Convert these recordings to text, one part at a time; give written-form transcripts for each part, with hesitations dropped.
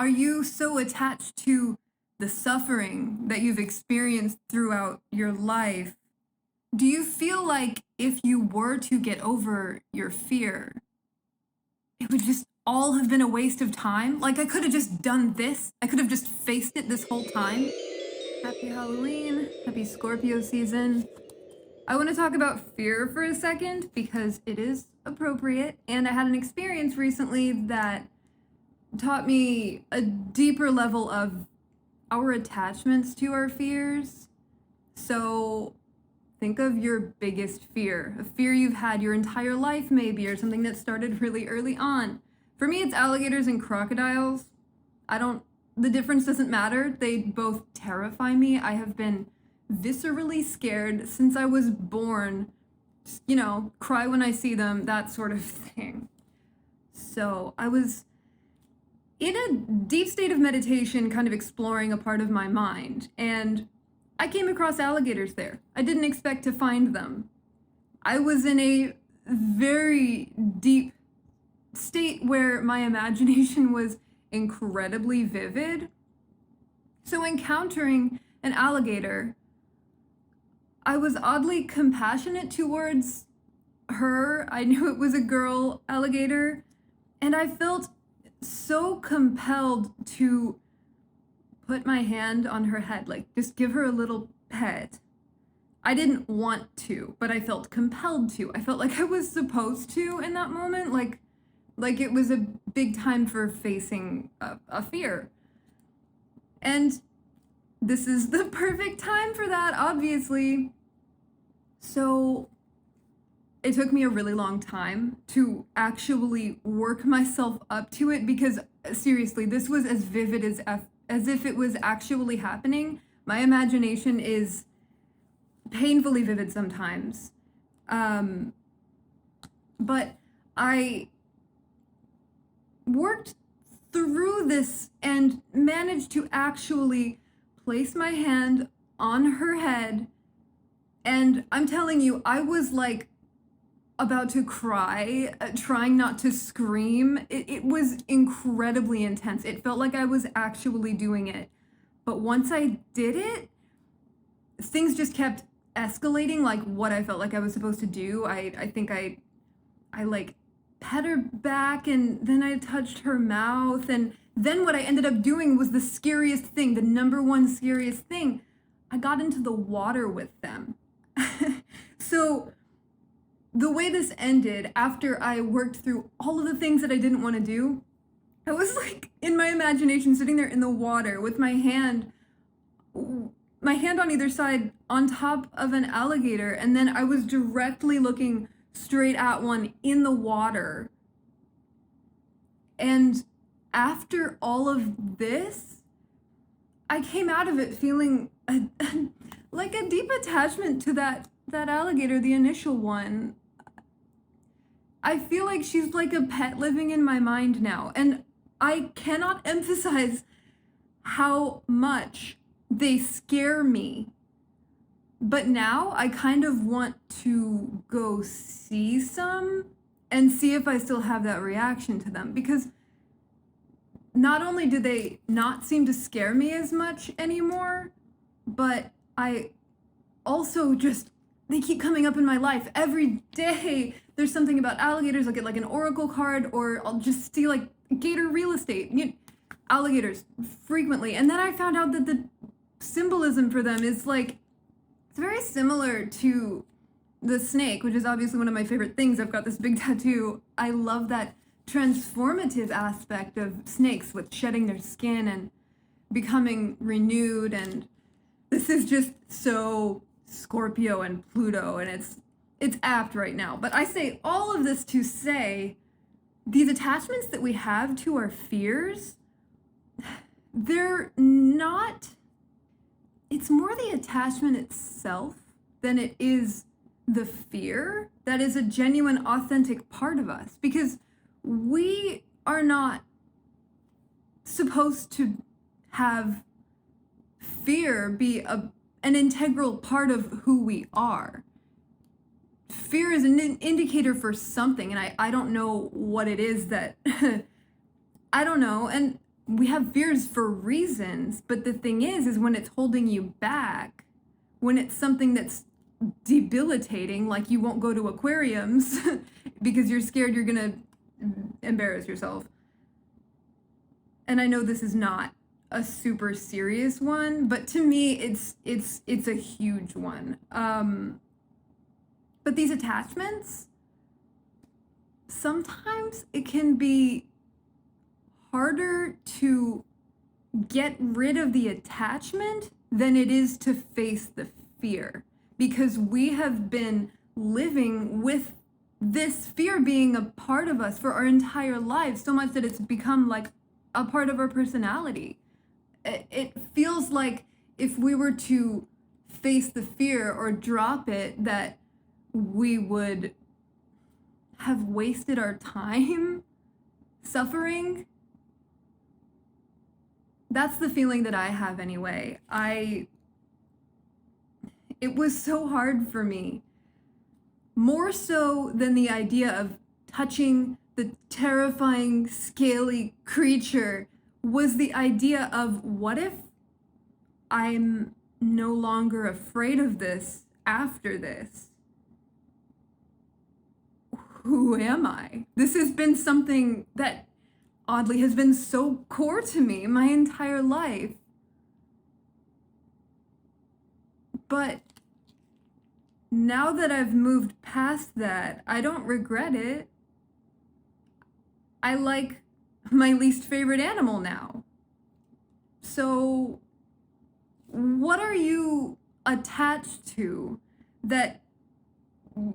Are you so attached to the suffering that you've experienced throughout your life? Do you feel like if you were to get over your fear, it would just all have been a waste of time? Like I could have just done this. I could have just faced it this whole time. Happy Halloween. Happy Scorpio season. I want to talk about fear for a second because it is appropriate. And I had an experience recently that taught me a deeper level of our attachments to our fears. So think of your biggest fear, a fear you've had your entire life maybe, or something that started really early on. For me, it's alligators and crocodiles. The difference doesn't matter. They both terrify me. I have been viscerally scared since I was born. Just, cry when I see them, that sort of thing. So I was in a deep state of meditation, kind of exploring a part of my mind, and I came across alligators there. I didn't expect to find them. I was in a very deep state where my imagination was incredibly vivid. So encountering an alligator, I was oddly compassionate towards her. I knew it was a girl alligator, and I felt so compelled to put my hand on her head, like just give her a little pet. I didn't want to, but I felt compelled to. I felt like I was supposed to in that moment, like it was a big time for facing a fear. And this is the perfect time for that, obviously. So it took me a really long time to actually work myself up to it because seriously, this was as vivid as if it was actually happening. My imagination is painfully vivid sometimes. But I worked through this and managed to actually place my hand on her head. And I'm telling you, I was like about to cry, trying not to scream. It was incredibly intense. It felt like I was actually doing it. But once I did it, things just kept escalating, like what I felt like I was supposed to do. I think I like pet her back, and then I touched her mouth, and then what I ended up doing was the scariest thing, the number one scariest thing. I got into the water with them. So the way this ended, after I worked through all of the things that I didn't want to do, I was like in my imagination sitting there in the water with my hand on either side on top of an alligator, and then I was directly looking straight at one in the water. And after all of this, I came out of it feeling like a deep attachment to that alligator, the initial one. I feel like she's like a pet living in my mind now, and I cannot emphasize how much they scare me. But now I kind of want to go see some and see if I still have that reaction to them, because not only do they not seem to scare me as much anymore, but I also just, they keep coming up in my life every day. There's something about alligators. I'll get like an oracle card, or I'll just see like gator real estate. Alligators frequently. And then I found out that the symbolism for them is like, it's very similar to the snake, which is obviously one of my favorite things. I've got this big tattoo. I love that transformative aspect of snakes with shedding their skin and becoming renewed. And this is just so Scorpio and Pluto, and it's apt right now. But I say all of this to say these attachments that we have to our fears, they're not, it's more the attachment itself than it is the fear that is a genuine, authentic part of us, because we are not supposed to have fear be an integral part of who we are. Fear is an indicator for something, and I don't know what it is that I don't know. And we have fears for reasons, but the thing is when it's holding you back, when it's something that's debilitating, like you won't go to aquariums because you're scared you're gonna embarrass yourself. And I know this is not a super serious one, but to me it's a huge one. But these attachments, sometimes it can be harder to get rid of the attachment than it is to face the fear, because we have been living with this fear being a part of us for our entire lives, so much that it's become like a part of our personality. It feels like if we were to face the fear or drop it, that we would have wasted our time suffering. That's the feeling that I have anyway. It was so hard for me. More so than the idea of touching the terrifying, scaly creature was the idea of, what if I'm no longer afraid of this after this? Who am I? This has been something that oddly has been so core to me my entire life. But now that I've moved past that, I don't regret it. I like my least favorite animal now. So, what are you attached to that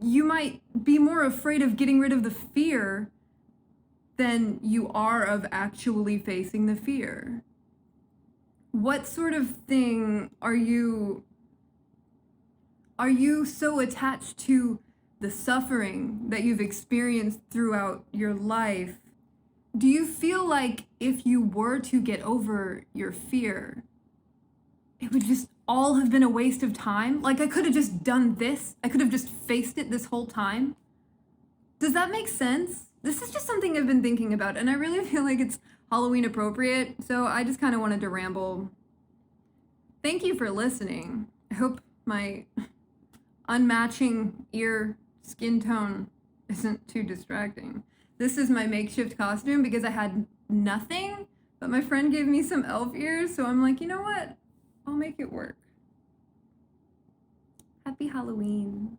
you might be more afraid of getting rid of the fear than you are of actually facing the fear? What sort of thing are you so attached to the suffering that you've experienced throughout your life? Do you feel like if you were to get over your fear, it would just all have been a waste of time? Like, I could have just done this. I could have just faced it this whole time. Does that make sense? This is just something I've been thinking about, and I really feel like it's Halloween appropriate, so I just kind of wanted to ramble. Thank you for listening. I hope my unmatching ear skin tone isn't too distracting. This is my makeshift costume because I had nothing, but my friend gave me some elf ears, so I'm like, you know what? I'll make it work. Happy Halloween.